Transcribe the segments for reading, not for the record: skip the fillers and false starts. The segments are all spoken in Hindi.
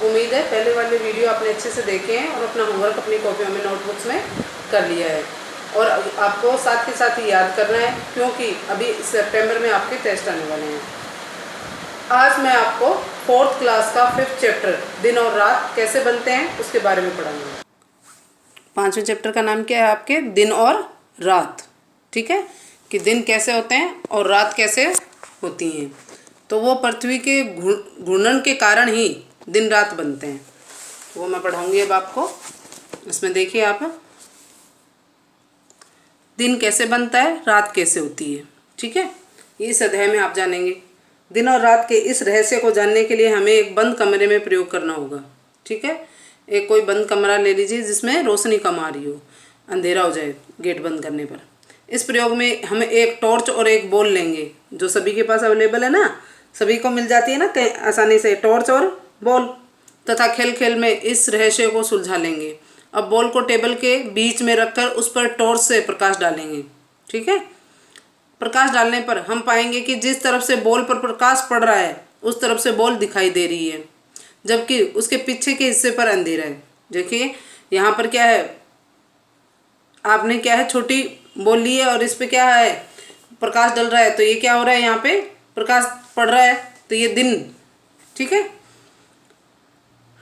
उम्मीद है पहले वाले वीडियो आपने अच्छे से देखे हैं और अपना होमवर्क अपनी कॉपियों में नोटबुक्स में कर लिया है। और आपको साथ के साथ ही याद करना है, क्योंकि अभी सितंबर में आपके टेस्ट आने वाले हैं। आज मैं आपको 4th क्लास का 5th चैप्टर दिन और रात कैसे बनते हैं उसके बारे में पढ़ाऊँगी। 5वें चैप्टर का नाम क्या है आपके? दिन और रात। ठीक है, कि दिन कैसे होते हैं और रात कैसे होती हैं। तो वो पृथ्वी के घूर्णन के कारण ही दिन रात बनते हैं, वो मैं पढ़ाऊँगी अब आपको। इसमें देखिए आप, दिन कैसे बनता है, रात कैसे होती है। ठीक है, इस अध्याय में आप जानेंगे। दिन और रात के इस रहस्य को जानने के लिए हमें एक बंद कमरे में प्रयोग करना होगा। ठीक है, एक कोई बंद कमरा ले लीजिए जिसमें रोशनी कम आ रही हो, अंधेरा हो जाए गेट बंद करने पर। इस प्रयोग में हम एक टॉर्च और एक बॉल लेंगे, जो सभी के पास अवेलेबल है ना, सभी को मिल जाती है ना कहीं आसानी से, टॉर्च और बॉल, तथा खेल खेल में इस रहस्य को सुलझा लेंगे। अब बॉल को टेबल के बीच में रखकर उस पर टॉर्च से प्रकाश डालेंगे। ठीक है, प्रकाश डालने पर हम पाएंगे कि जिस तरफ से बॉल पर प्रकाश पड़ रहा है उस तरफ से बॉल दिखाई दे रही है, जबकि उसके पीछे के हिस्से पर अंधेरा है। देखिए यहाँ पर क्या है, आपने क्या है, छोटी बॉल ली है और इस पे क्या है, प्रकाश डल रहा है, तो ये क्या हो रहा है, यहाँ पे प्रकाश पड़ रहा है, तो ये दिन, ठीक है,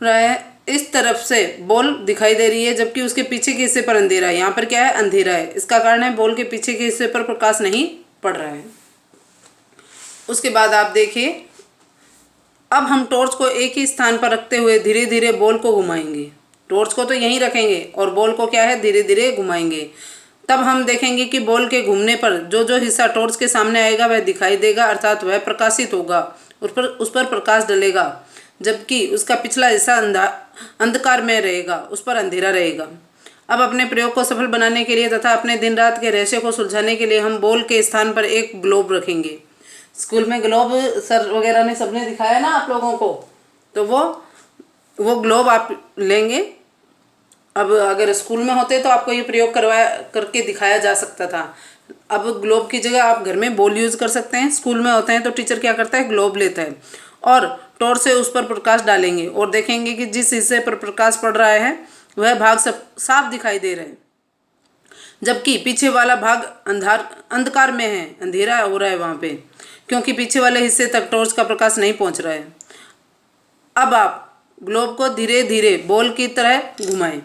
रहा है। इस तरफ से बॉल दिखाई दे रही है जबकि उसके पीछे के हिस्से पर अंधेरा है। यहाँ पर क्या है, अंधेरा है, इसका कारण है बॉल के पीछे के हिस्से पर प्रकाश नहीं पड़ रहा है। उसके बाद आप देखिए, अब हम टॉर्च को एक ही स्थान पर रखते हुए धीरे धीरे बॉल को घुमाएंगे। टॉर्च को तो यहीं रखेंगे और बॉल को क्या है, धीरे धीरे घुमाएंगे। तब हम देखेंगे कि बॉल के घूमने पर जो जो हिस्सा टॉर्च के सामने आएगा वह दिखाई देगा, अर्थात वह प्रकाशित होगा, उस पर प्रकाश डलेगा, जबकि उसका पिछला हिस्सा अंधकार में रहेगा, उस पर अंधेरा रहेगा। अब अपने प्रयोग को सफल बनाने के लिए तथा अपने दिन रात के रहस्य को सुलझाने के लिए हम बॉल के स्थान पर एक ग्लोब रखेंगे। स्कूल में ग्लोब सर वगैरह ने सबने दिखाया ना आप लोगों को, तो वो ग्लोब आप लेंगे। अब अगर स्कूल में होते तो आपको ये प्रयोग करके दिखाया जा सकता था। अब ग्लोब की जगह आप घर में बॉल यूज़ कर सकते हैं। स्कूल में होते हैं तो टीचर क्या करता है, ग्लोब लेता है और टॉर्च से उस पर प्रकाश डालेंगे और देखेंगे कि जिस हिस्से पर प्रकाश पड़ रहा है वह भाग सब साफ दिखाई दे रहे हैं, जबकि पीछे वाला भाग अंधकार में है, अंधेरा हो रहा है वहाँ पे, क्योंकि पीछे वाले हिस्से तक टॉर्च का प्रकाश नहीं पहुँच रहा है। अब आप ग्लोब को धीरे धीरे बॉल की तरह घुमाएं,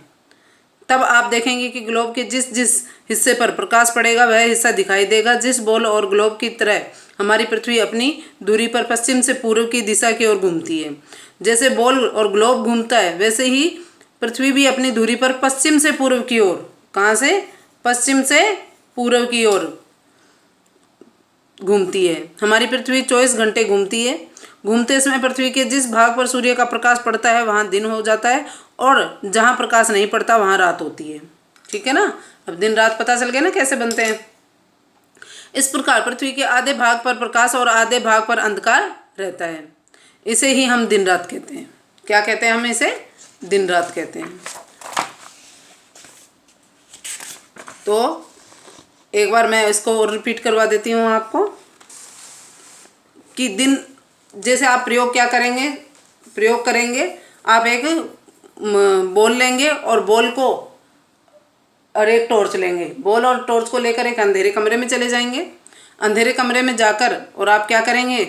तब आप देखेंगे कि ग्लोब के जिस जिस हिस्से पर प्रकाश पड़ेगा वह हिस्सा दिखाई देगा। जिस बॉल और ग्लोब की तरह हमारी पृथ्वी अपनी दूरी पर पश्चिम से पूर्व की दिशा की ओर घूमती है। जैसे बॉल और ग्लोब घूमता है वैसे ही पृथ्वी भी अपनी दूरी पर पश्चिम से पूर्व की ओर, कहाँ से, पश्चिम से पूर्व की ओर घूमती है। हमारी पृथ्वी 24 घंटे घूमती है। घूमते समय पृथ्वी के जिस भाग पर सूर्य का प्रकाश पड़ता है वहाँ दिन हो जाता है और जहाँ प्रकाश नहीं पड़ता वहाँ रात होती है। ठीक है ना, अब दिन रात पता चल गया ना कैसे बनते हैं। इस प्रकार पृथ्वी के आधे भाग पर प्रकाश और आधे भाग पर अंधकार रहता है। इसे ही हम दिन रात कहते हैं। क्या कहते हैं हम इसे? दिन रात कहते हैं। तो एक बार मैं इसको रिपीट करवा देती हूँ आपको कि दिन, जैसे आप प्रयोग क्या करेंगे, प्रयोग करेंगे, आप एक बॉल लेंगे और बॉल को और एक टॉर्च लेंगे। बॉल और टॉर्च को लेकर एक अंधेरे कमरे में चले जाएंगे। अंधेरे कमरे में जाकर और आप क्या करेंगे,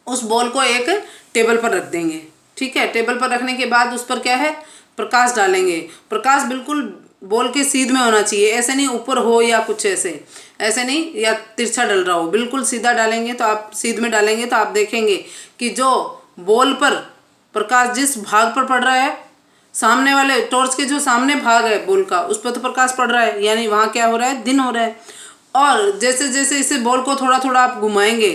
उस बॉल को एक टेबल पर रख देंगे। ठीक है, टेबल पर रखने के बाद उस पर क्या है, प्रकाश डालेंगे। प्रकाश बिल्कुल बॉल के सीध में होना चाहिए, ऐसे नहीं ऊपर हो या कुछ ऐसे नहीं, या तिरछा डल रहा हो, बिल्कुल सीधा डालेंगे। तो आप सीध में डालेंगे तो आप देखेंगे कि जो बॉल पर प्रकाश जिस भाग पर पड़ रहा है, सामने वाले टॉर्च के जो सामने भाग है बॉल का, उस पर तो प्रकाश पड़ रहा है, यानी वहाँ क्या हो रहा है, दिन हो रहा है। और जैसे जैसे इसे बॉल को थोड़ा थोड़ा आप घुमाएंगे,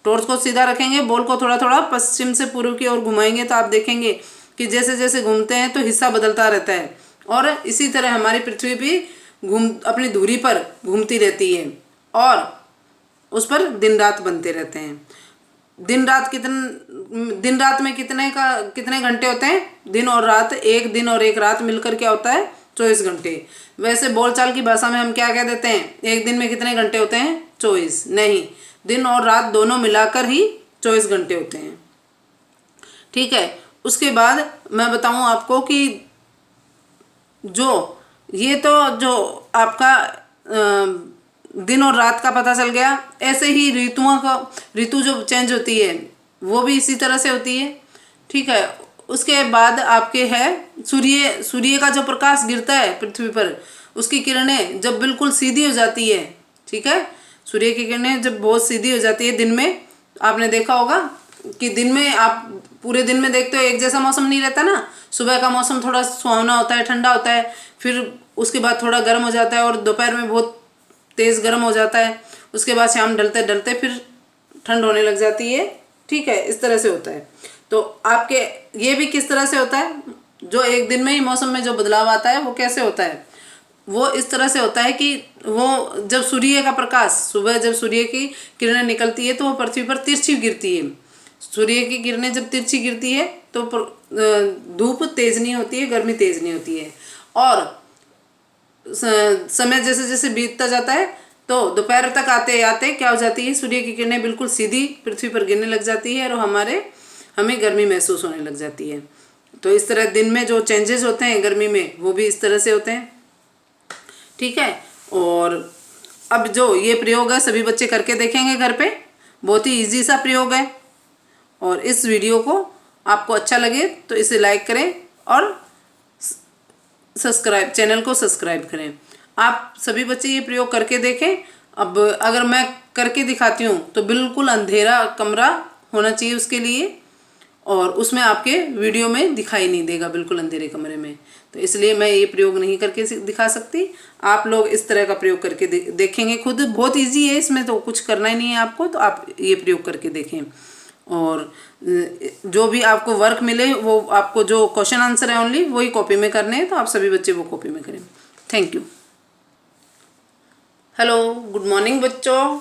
टॉर्च को सीधा रखेंगे, बॉल को थोड़ा थोड़ा पश्चिम से पूर्व की ओर घुमाएंगे, तो आप देखेंगे कि जैसे जैसे घूमते हैं तो हिस्सा बदलता रहता है। और इसी तरह हमारी पृथ्वी भी अपनी दूरी पर घूमती रहती है और उस पर दिन रात बनते रहते हैं। दिन रात में कितने घंटे होते हैं, दिन और रात, एक दिन और एक रात मिलकर क्या होता है, 24 घंटे। वैसे बोलचाल की भाषा में हम क्या कह देते हैं, एक दिन में कितने घंटे होते हैं, 24 नहीं, दिन और रात दोनों मिलाकर ही 24 घंटे होते हैं। ठीक है, उसके बाद मैं बताऊं आपको कि जो ये तो जो आपका दिन और रात का पता चल गया, ऐसे ही ऋतु जो चेंज होती है वो भी इसी तरह से होती है। ठीक है, उसके बाद आपके है सूर्य का जो प्रकाश गिरता है पृथ्वी पर, उसकी किरणें जब बिल्कुल सीधी हो जाती है, ठीक है, सूर्य की किरणें जब बहुत सीधी हो जाती है दिन में, आपने देखा होगा कि दिन में आप पूरे दिन में देखते हो एक जैसा मौसम नहीं रहता ना। सुबह का मौसम थोड़ा सुहावना होता है, ठंडा होता है, फिर उसके बाद थोड़ा गर्म हो जाता है और दोपहर में बहुत तेज़ गर्म हो जाता है, उसके बाद शाम ढलते ढलते फिर ठंड होने लग जाती है। ठीक है, इस तरह से होता है। तो आपके ये भी किस तरह से होता है, जो एक दिन में ही मौसम में जो बदलाव आता है वो कैसे होता है, वो इस तरह से होता है कि वो जब सूर्य का प्रकाश, सुबह जब सूर्य की किरणें निकलती है तो वो पृथ्वी पर तिरछी गिरती है। सूर्य की किरणें जब तिरछी गिरती है तो धूप तेज नहीं होती है, गर्मी तेज नहीं होती है। और समय जैसे जैसे बीतता जाता है तो दोपहर तक आते आते क्या हो जाती है, सूर्य की किरणें बिल्कुल सीधी पृथ्वी पर गिरने लग जाती है और हमें गर्मी महसूस होने लग जाती है। तो इस तरह दिन में जो चेंजेस होते हैं गर्मी में वो भी इस तरह से होते हैं। ठीक है, और अब जो ये प्रयोग है सभी बच्चे करके देखेंगे घर पे, बहुत ही इजी सा प्रयोग है। और इस वीडियो को आपको अच्छा लगे तो इसे लाइक करें और चैनल को सब्सक्राइब करें। आप सभी बच्चे ये प्रयोग करके देखें। अब अगर मैं करके दिखाती हूँ तो बिल्कुल अंधेरा कमरा होना चाहिए उसके लिए, और उसमें आपके वीडियो में दिखाई नहीं देगा बिल्कुल अंधेरे कमरे में, तो इसलिए मैं ये प्रयोग नहीं करके दिखा सकती। आप लोग इस तरह का प्रयोग करके देखेंगे खुद, बहुत इजी है, इसमें तो कुछ करना ही नहीं है आपको, तो आप ये प्रयोग करके देखें। और जो भी आपको वर्क मिले वो आपको जो क्वेश्चन आंसर है ओनली वही कॉपी में करने हैं, तो आप सभी बच्चे वो कॉपी में करें। Thank you. Hello, good morning बच्चों।